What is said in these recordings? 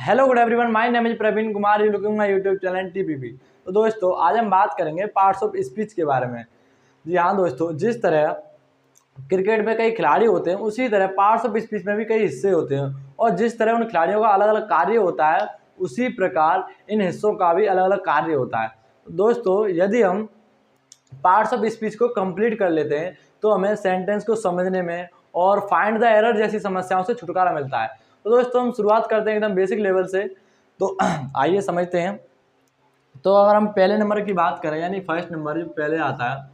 Hello good everyone, my name is Praveen Kumar, you looking my YouTube channel TPP. तो दोस्तों आज हम बात करेंगे पार्ट्स ऑफ स्पीच के बारे में। जी हाँ दोस्तों, जिस तरह क्रिकेट में कई खिलाड़ी होते हैं उसी तरह पार्ट्स ऑफ स्पीच में भी कई हिस्से होते हैं, और जिस तरह उन खिलाड़ियों का अलग अलग कार्य होता है उसी प्रकार इन हिस्सों का भी अलग अलग कार्य होता है। दोस्तों यदि हम पार्ट्स ऑफ स्पीच को कंप्लीट कर लेते हैं तो हमें सेंटेंस को समझने में और फाइंड द एरर जैसी समस्याओं से छुटकारा मिलता है। तो दोस्तों हम शुरुआत करते हैं एकदम बेसिक लेवल से। तो आइए समझते हैं। तो अगर हम पहले नंबर की बात करें, यानी फर्स्ट नंबर जो पहले आता है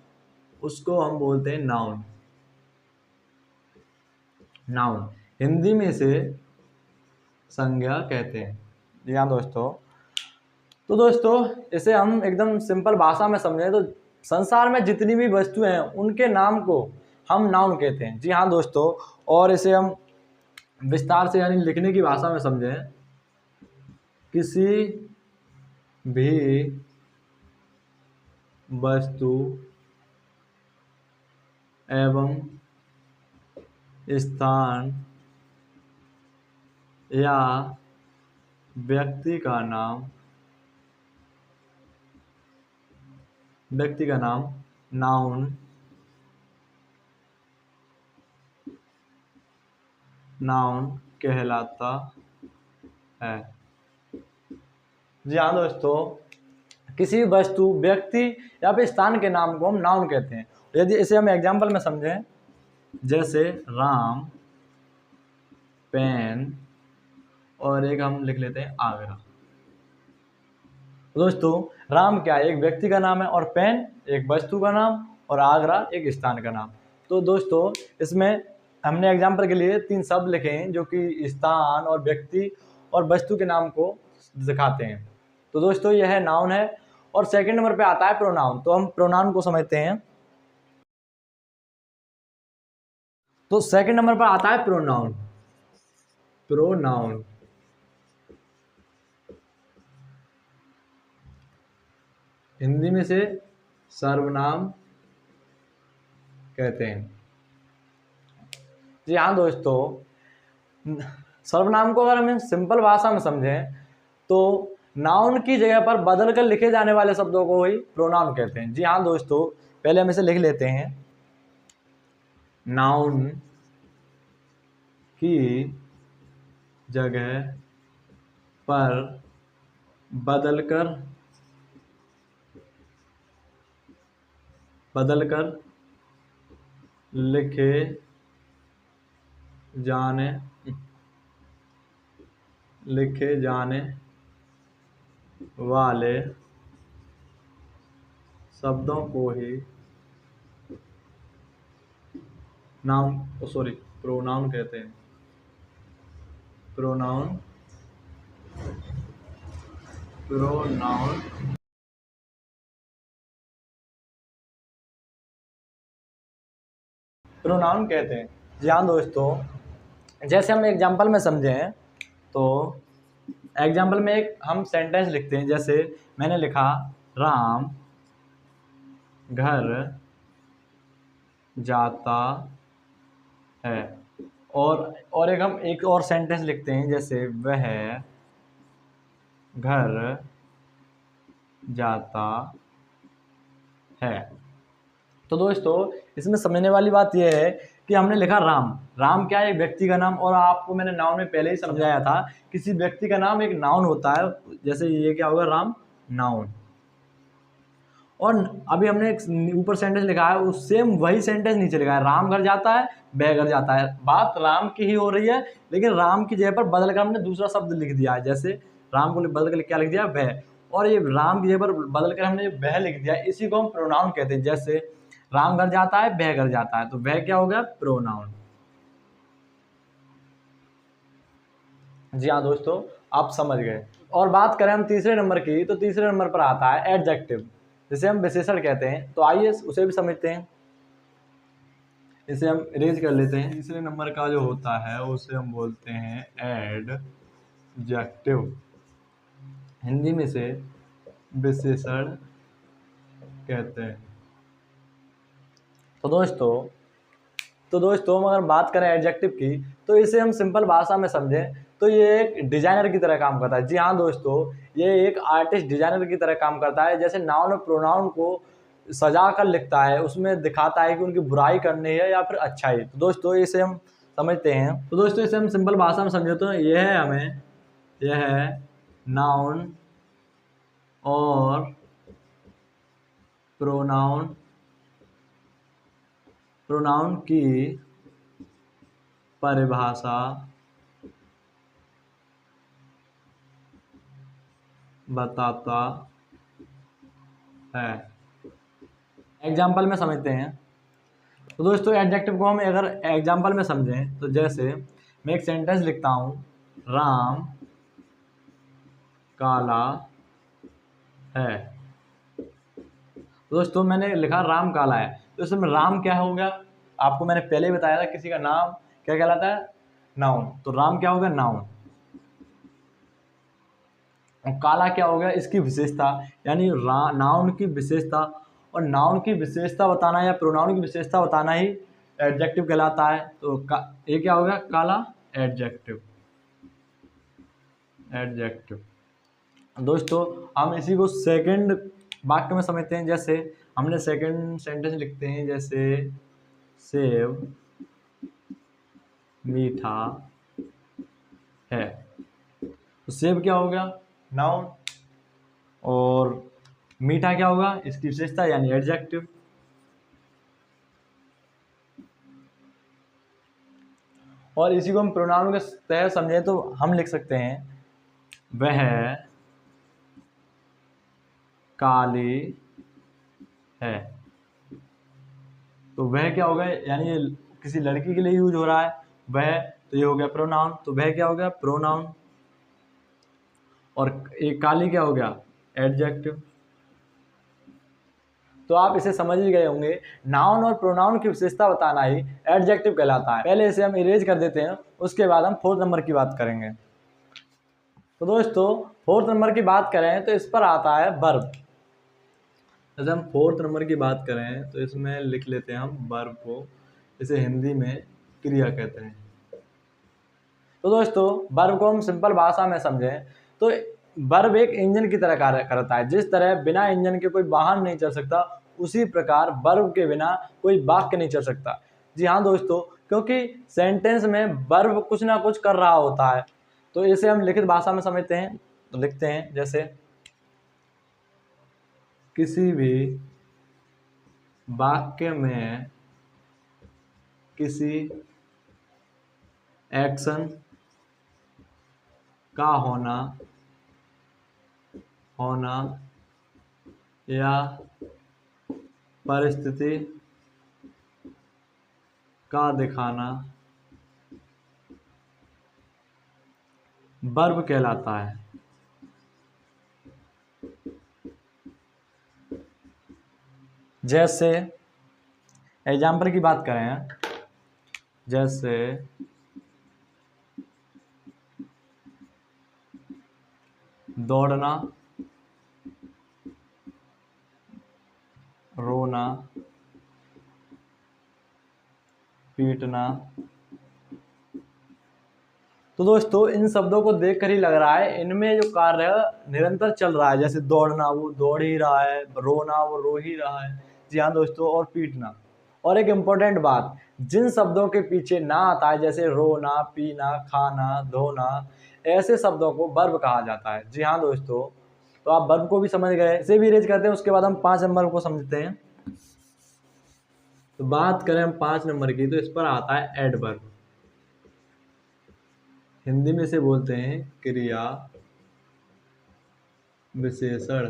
उसको हम बोलते हैं नाउन। नाउन हिंदी में इसे संज्ञा कहते हैं। जी हाँ दोस्तों। तो दोस्तों इसे हम एकदम सिंपल भाषा में समझें तो संसार में जितनी भी वस्तुएं हैं उनके नाम को हम नाउन कहते हैं। जी हाँ दोस्तों। और इसे हम विस्तार से यानी लिखने की भाषा में समझें, किसी भी वस्तु एवं स्थान या व्यक्ति का नाम नाउन कहलाता है। जी हाँ दोस्तों, किसी वस्तु, व्यक्ति या फिर स्थान के नाम को हम नाउन कहते हैं। यदि इसे हम एग्जाम्पल में समझें, जैसे राम, पेन, और एक हम लिख लेते हैं आगरा। दोस्तों राम क्या है? एक व्यक्ति का नाम है, और पेन एक वस्तु का नाम, और आगरा एक स्थान का नाम। तो दोस्तों इसमें हमने एग्जाम्पल के लिए 3 शब्द लिखे हैं जो कि स्थान और व्यक्ति और वस्तु के नाम को दिखाते हैं। तो दोस्तों यह नाउन है। और सेकंड नंबर पे आता है प्रोनाउन। तो हम प्रोनाउन को समझते हैं। तो सेकंड नंबर पर आता है प्रोनाउन। प्रोनाउन हिंदी में से सर्वनाम कहते हैं। जी हाँ दोस्तों, सर्वनाम को अगर हम सिंपल भाषा में समझें तो नाउन की जगह पर बदल कर लिखे जाने वाले शब्दों को ही प्रोनाउन कहते हैं। जी हाँ दोस्तों, पहले हम इसे लिख लेते हैं। नाउन की जगह पर बदलकर लिखे जाने वाले शब्दों को ही प्रोनाउन कहते हैं। प्रोनाउन कहते हैं। जी हाँ दोस्तों, जैसे हम एग्जाम्पल में समझें तो एग्जाम्पल में एक हम सेंटेंस लिखते हैं। जैसे मैंने लिखा, राम घर जाता है। और एक हम एक और सेंटेंस लिखते हैं, जैसे वह घर जाता है। तो दोस्तों इसमें समझने वाली बात यह है कि हमने लिखा राम। राम क्या है? एक व्यक्ति का नाम। और आपको मैंने नाउन में पहले ही समझाया था, किसी व्यक्ति का नाम एक नाउन होता है। जैसे ये क्या होगा? राम नाउन। और अभी हमने एक ऊपर सेंटेंस लिखा है, उस सेम वही सेंटेंस नीचे लिखा है, राम घर जाता है, वह घर जाता है। बात राम की ही हो रही है, लेकिन राम की जगह पर बदल कर हमने दूसरा शब्द लिख दिया है। जैसे राम को बदल कर क्या लिख दिया? वह। और ये राम की जगह पर बदल कर हमने वह लिख दिया, इसी को हम प्रोनाउन कहते हैं। जैसे राम घर जाता है, वह घर जाता है, तो वह क्या हो गया? प्रोनाउन। जी हाँ दोस्तों, आप समझ गए। और बात करें हम तीसरे नंबर की, तो तीसरे नंबर पर आता है एडजेक्टिव, जिसे हम विशेषण कहते हैं। तो आइए उसे भी समझते हैं। इसे हम इरेज कर लेते हैं। तीसरे नंबर का जो होता है उसे हम बोलते हैं एडजेक्टिव। हिंदी में से विशेषण कहते हैं। तो दोस्तों हम अगर बात करें एडजेक्टिव की, तो इसे हम सिंपल भाषा में समझें तो ये एक डिजाइनर की तरह काम करता है। जी हाँ दोस्तों, ये एक आर्टिस्ट डिजाइनर की तरह काम करता है। जैसे नाउन और प्रोनाउन को सजा कर लिखता है, उसमें दिखाता है कि उनकी बुराई करनी है या फिर अच्छाई। तो दोस्तों इसे हम समझते हैं। तो दोस्तों इसे हम सिंपल भाषा में समझे तो यह है नाउन और प्रोनाउन की परिभाषा बताता है। एग्जाम्पल में समझते हैं। तो दोस्तों एडजेक्टिव को हम अगर एग्जाम्पल में समझें तो जैसे मैं एक सेंटेंस लिखता हूँ, राम काला है। तो दोस्तों मैंने लिखा राम काला है, तो इसमें राम क्या हो गया, आपको मैंने पहले ही बताया था किसी का नाम क्या कहलाता है, नाउन। तो राम क्या हो गया, नाउन। और काला क्या हो गया, इसकी विशेषता, यानी नाउन की विशेषता। और नाउन की विशेषता बताना या प्रोनाउन की विशेषता बताना ही एडजेक्टिव कहलाता है। तो ये क्या हो गया, काला, एडजेक्टिव। दोस्तों हम इसी को सेकंड वाक्य में समझते हैं। जैसे हमने सेकंड सेंटेंस लिखते हैं, जैसे सेब मीठा है। तो सेब क्या हो गया, नाउन, और मीठा क्या होगा, इसकी विशेषता यानी एडजेक्टिव। और इसी को हम प्रोनाउन के तहत समझें तो हम लिख सकते हैं वह काली है। तो वह क्या होगा, यानी ये किसी लड़की के लिए यूज हो रहा है वह, तो ये हो गया प्रोनाउन। तो वह क्या हो गया, प्रोनाउन। और एक काली क्या हो गया, एडजेक्टिव। तो आप इसे समझ ही गए होंगे, नाउन और प्रोनाउन की विशेषता बताना ही एडजेक्टिव कहलाता है। पहले इसे हम इरेज कर देते हैं, उसके बाद हम फोर्थ नंबर की बात करेंगे। तो दोस्तों फोर्थ नंबर की बात करें तो इस पर आता है वर्ब। जैसे हम फोर्थ नंबर की बात करें तो इसमें लिख लेते हैं हम वर्ब को, इसे हिंदी में क्रिया कहते हैं। तो दोस्तों वर्ब को हम सिंपल भाषा में समझें तो वर्ब एक इंजन की तरह कार्य करता है। जिस तरह बिना इंजन के कोई वाहन नहीं चल सकता, उसी प्रकार वर्ब के बिना कोई वाक्य नहीं चल सकता। जी हाँ दोस्तों, क्योंकि सेंटेंस में वर्ब कुछ ना कुछ कर रहा होता है। तो इसे हम लिखित भाषा में समझते हैं, तो लिखते हैं जैसे किसी भी वाक्य में किसी एक्शन का होना या परिस्थिति का दिखाना वर्ब कहलाता है। जैसे एग्जाम्पल की बात करें, जैसे दौड़ना, रोना, पीटना। तो दोस्तों इन शब्दों को देखकर ही लग रहा है इनमें जो कार्य निरंतर चल रहा है। जैसे दौड़ना, वो दौड़ ही रहा है, रोना, वो रो ही रहा है। जी हाँ दोस्तों, और पीटना। और एक इम्पोर्टेंट बात, जिन शब्दों के पीछे ना आता है, जैसे रोना, पीना, खाना, धोना, ऐसे शब्दों को वर्ब कहा जाता है। जी हाँ दोस्तों, तो आप वर्ब को भी समझ गए, इसे भी रेज करते हैं। उसके बाद हम 5 नंबर को समझते हैं। तो बात करें हम 5 नंबर की, तो इस पर आता है एडवर्ब। हिंदी में से बोलते हैं क्रिया विशेषण।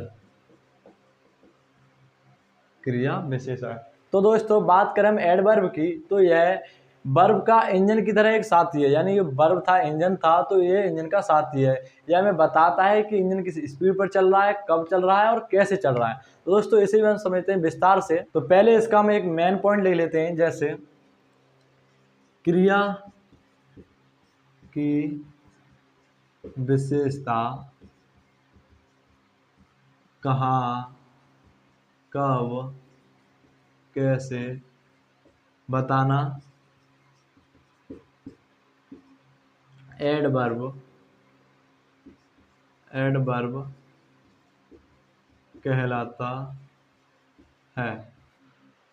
क्रिया विशेषण। तो दोस्तों बात करें हम एडवर्ब की, तो यह वर्ब का इंजन की तरह एक साथी है। यानी ये वर्ब था, इंजन था, तो ये इंजन का साथी है। यह हमें बताता है कि इंजन किस स्पीड पर चल रहा है, कब चल रहा है और कैसे चल रहा है। तो दोस्तों इसे भी हम समझते हैं विस्तार से। तो पहले इसका हम एक मेन पॉइंट लिख लेते हैं, जैसे क्रिया की विशेषता कहाँ, कब, कैसे बताना एडवर्ब एडवर्ब कहलाता है।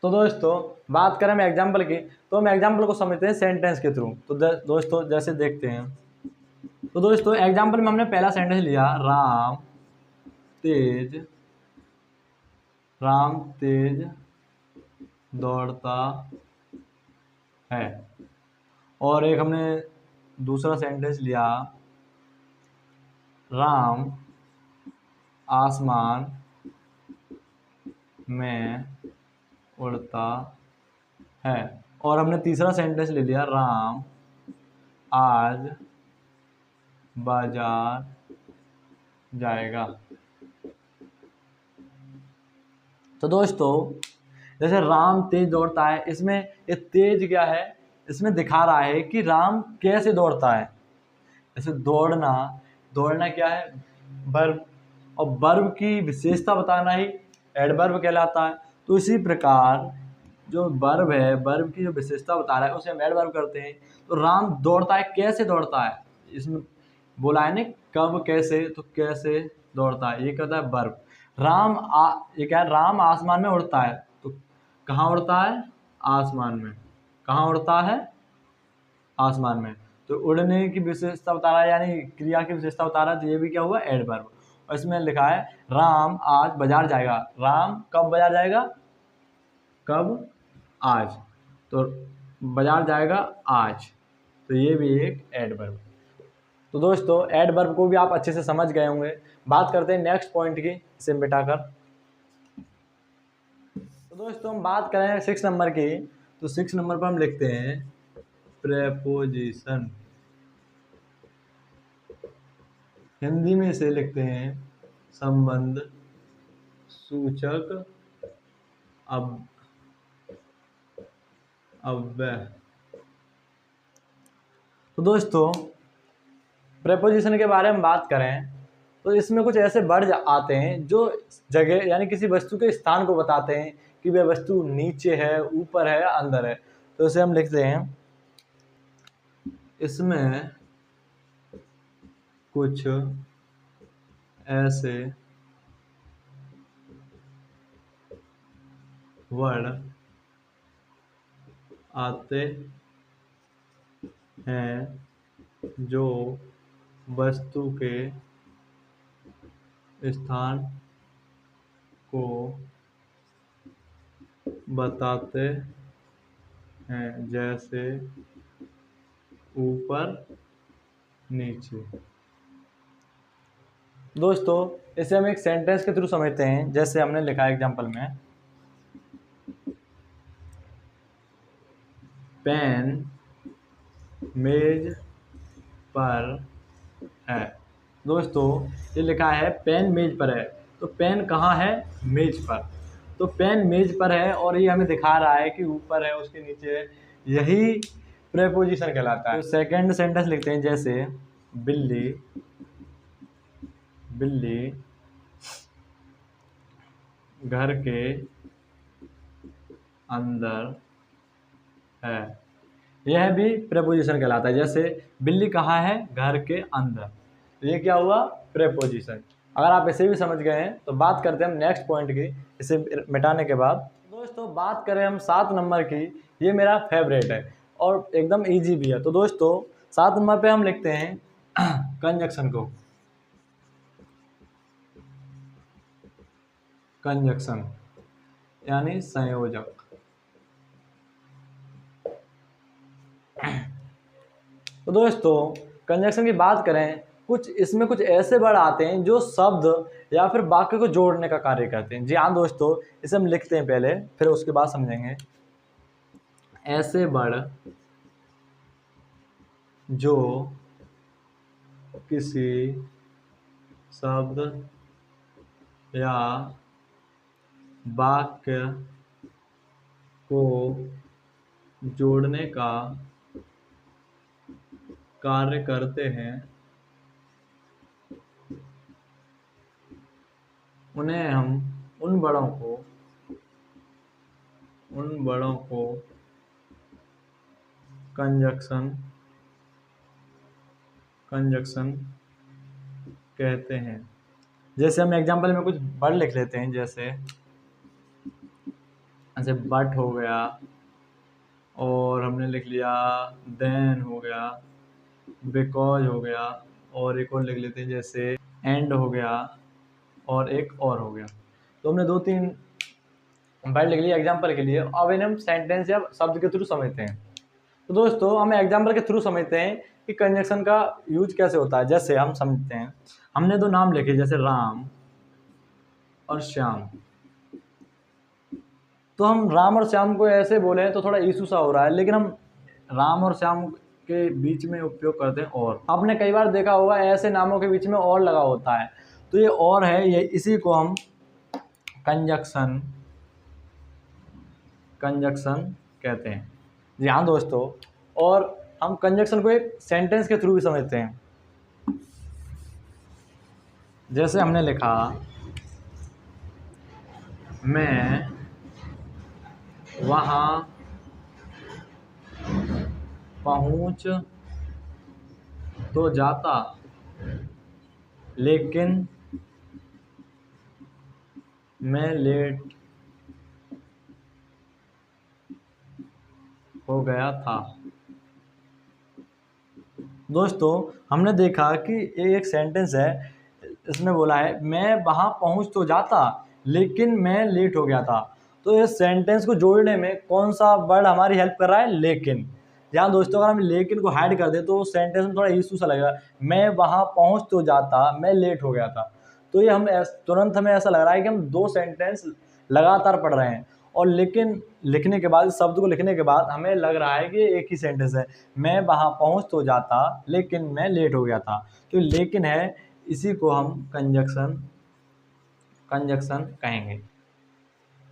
तो दोस्तों बात करें हम एग्जाम्पल की, तो हम एग्जाम्पल को समझते हैं सेंटेंस के थ्रू। तो दोस्तों जैसे देखते हैं, तो दोस्तों एग्जाम्पल में हमने पहला सेंटेंस लिया, तेज राम तेज दौड़ता है। और एक हमने दूसरा सेंटेंस लिया, राम आसमान में उड़ता है। और हमने तीसरा सेंटेंस ले लिया, राम आज बाजार जाएगा। तो दोस्तों जैसे राम तेज दौड़ता है, इसमें ये तेज क्या है, इसमें दिखा रहा है कि राम कैसे दौड़ता है। जैसे दौड़ना क्या है, वर्ब, और वर्ब की विशेषता बताना ही एडवर्ब कहलाता है। तो इसी प्रकार जो वर्ब है, वर्ब की जो विशेषता बता रहा है उसे हम एडवर्ब करते हैं। तो राम दौड़ता है, कैसे दौड़ता है, इसमें बोला है ना कब कैसे, तो कैसे दौड़ता है ये कहता है वर्ब। ये क्या है, राम आसमान में उड़ता है, तो कहाँ उड़ता है, आसमान में। कहाँ उड़ता है, आसमान में। तो उड़ने की विशेषता बता रहा है, यानी क्रिया की विशेषता बता रहा है, तो ये भी क्या हुआ, एडवर्ब। और इसमें लिखा है राम आज बाजार जाएगा। राम कब बाजार जाएगा, कब, आज। तो बाजार जाएगा आज, तो ये भी एक एडवर्ब। तो दोस्तों एडवर्ब को भी आप अच्छे से समझ गए होंगे। बात करते हैं नेक्स्ट पॉइंट की, इसे मिटाकर। तो दोस्तों हम बात करें 6 नंबर की, तो 6 नंबर पर हम लिखते हैं प्रेपोजिशन। हिंदी में इसे लिखते हैं संबंध सूचक अव्यय। तो दोस्तों प्रेपोजिशन के बारे में बात करें, तो इसमें कुछ ऐसे वर्ड आते हैं जो जगह यानी किसी वस्तु के स्थान को बताते हैं कि वह वस्तु नीचे है, ऊपर है, अंदर है। तो इसे हम लिखते हैं, इसमें कुछ ऐसे वर्ड आते हैं जो वस्तु के स्थान को बताते हैं, जैसे ऊपर नीचे। दोस्तों इसे हम एक सेंटेंस के थ्रू समझते हैं। जैसे हमने लिखा है एग्जाम्पल में, पेन मेज पर है। दोस्तों ये लिखा है पेन मेज पर है, तो पेन कहाँ है, मेज पर। तो पेन मेज पर है और ये हमें दिखा रहा है कि ऊपर है, उसके नीचे है, यही प्रेपोजिशन कहलाता है। तो सेकंड सेंटेंस लिखते हैं, जैसे बिल्ली घर के अंदर है। यह भी प्रेपोजिशन कहलाता है। जैसे बिल्ली कहाँ है, घर के अंदर, तो ये क्या हुआ, प्रेपोजिशन। अगर आप इसे भी समझ गए हैं तो बात करते हैं हम नेक्स्ट पॉइंट की, इसे मिटाने के बाद। दोस्तों बात करें हम 7 नंबर की, ये मेरा फेवरेट है और एकदम इजी भी है। तो दोस्तों 7 नंबर पे हम लिखते हैं कंजक्शन को, कंजक्शन यानी संयोजक। तो दोस्तों कंजक्शन की बात करें, इसमें कुछ ऐसे वर्ड आते हैं जो शब्द या फिर वाक्य को जोड़ने का कार्य करते हैं। जी हाँ दोस्तों, इसे हम लिखते हैं पहले, फिर उसके बाद समझेंगे। ऐसे वर्ड जो किसी शब्द या वाक्य को जोड़ने का कार्य करते हैं, उन्हें हम उन बड़ों को कंजक्शन कंजक्शन कहते हैं। जैसे हम एग्जाम्पल में कुछ वर्ड लिख लेते हैं, जैसे बट हो गया, और हमने लिख लिया देन हो गया, बिकॉज हो गया, और एक और लिख लेते हैं जैसे एंड हो गया, और एक और हो गया। तो हमने 2-3 वर्ड लिख लिया एग्जाम्पल के लिए। अब इन्हें हम सेंटेंस या शब्द के थ्रू समझते हैं। तो दोस्तों हम एग्जाम्पल के थ्रू समझते हैं कि कंजक्शन का यूज कैसे होता है। जैसे हम समझते हैं, हमने 2 नाम लिखे जैसे राम और श्याम, तो हम राम और श्याम को ऐसे बोले तो थोड़ा इशू सा हो रहा है, लेकिन हम राम और श्याम के बीच में उपयोग करते हैं और। आपने कई बार देखा होगा ऐसे नामों के बीच में और लगा होता है, तो ये और है, ये इसी को हम कंजक्शन कहते हैं। जी हाँ दोस्तों, और हम कंजक्शन को एक सेंटेंस के थ्रू भी समझते हैं। जैसे हमने लिखा मैं वहाँ पहुँच तो जाता, लेकिन मैं लेट हो गया था। दोस्तों हमने देखा कि ये एक सेंटेंस है, इसमें बोला है मैं वहाँ पहुँच तो जाता लेकिन मैं लेट हो गया था। तो इस सेंटेंस को जोड़ने में कौन सा वर्ड हमारी हेल्प कर रहा है? लेकिन। यहाँ दोस्तों अगर हम लेकिन को हाइड कर दें तो सेंटेंस में थोड़ा इशू सा लगेगा। मैं वहाँ पहुँच तो जाता, मैं लेट हो गया था। तो ये हम तुरंत हमें ऐसा लग रहा है कि हम 2 सेंटेंस लगातार पढ़ रहे हैं, और लेकिन लिखने के बाद, शब्द को लिखने के बाद हमें लग रहा है कि एक ही सेंटेंस है। मैं वहाँ पहुँच तो जाता लेकिन मैं लेट हो गया था। तो लेकिन है, इसी को हम कंजक्शन कहेंगे।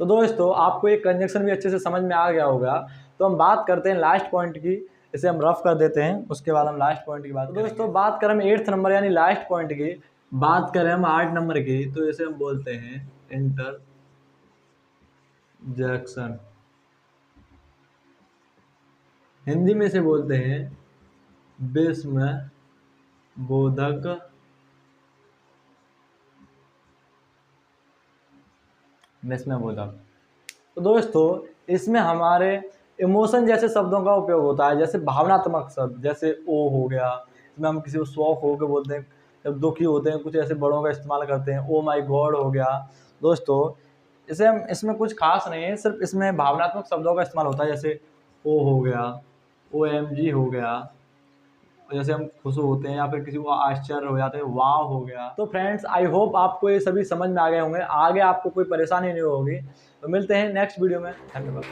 तो दोस्तों आपको ये कंजक्शन भी अच्छे से समझ में आ गया होगा। तो हम बात करते हैं लास्ट पॉइंट की, इसे हम रफ कर देते हैं, उसके बाद हम लास्ट पॉइंट की बात करेंगे। दोस्तों बात करें हम 8th नंबर यानी लास्ट पॉइंट की, बात करें हम 8 नंबर की, तो इसे हम बोलते हैं इंटरजेक्शन। हिंदी में से बोलते हैं विस्मयबोधक तो दोस्तों इसमें हमारे इमोशन जैसे शब्दों का उपयोग होता है, जैसे भावनात्मक शब्द, जैसे ओ हो गया, इसमें हम किसी को शौक हो के बोलते हैं, जब दुखी होते हैं कुछ ऐसे बड़ों का इस्तेमाल करते हैं, ओ माई गॉड हो गया। दोस्तों इसे हम, इसमें कुछ खास नहीं है, सिर्फ इसमें भावनात्मक शब्दों का इस्तेमाल होता है, जैसे ओ हो गया, OMG हो गया, जैसे हम खुश होते हैं या फिर किसी को आश्चर्य हो जाते हैं, वाह हो गया। तो फ्रेंड्स आई होप आपको ये सभी समझ में आ गए होंगे, आगे आपको कोई परेशानी नहीं होगी। तो मिलते हैं नेक्स्ट वीडियो में, धन्यवाद।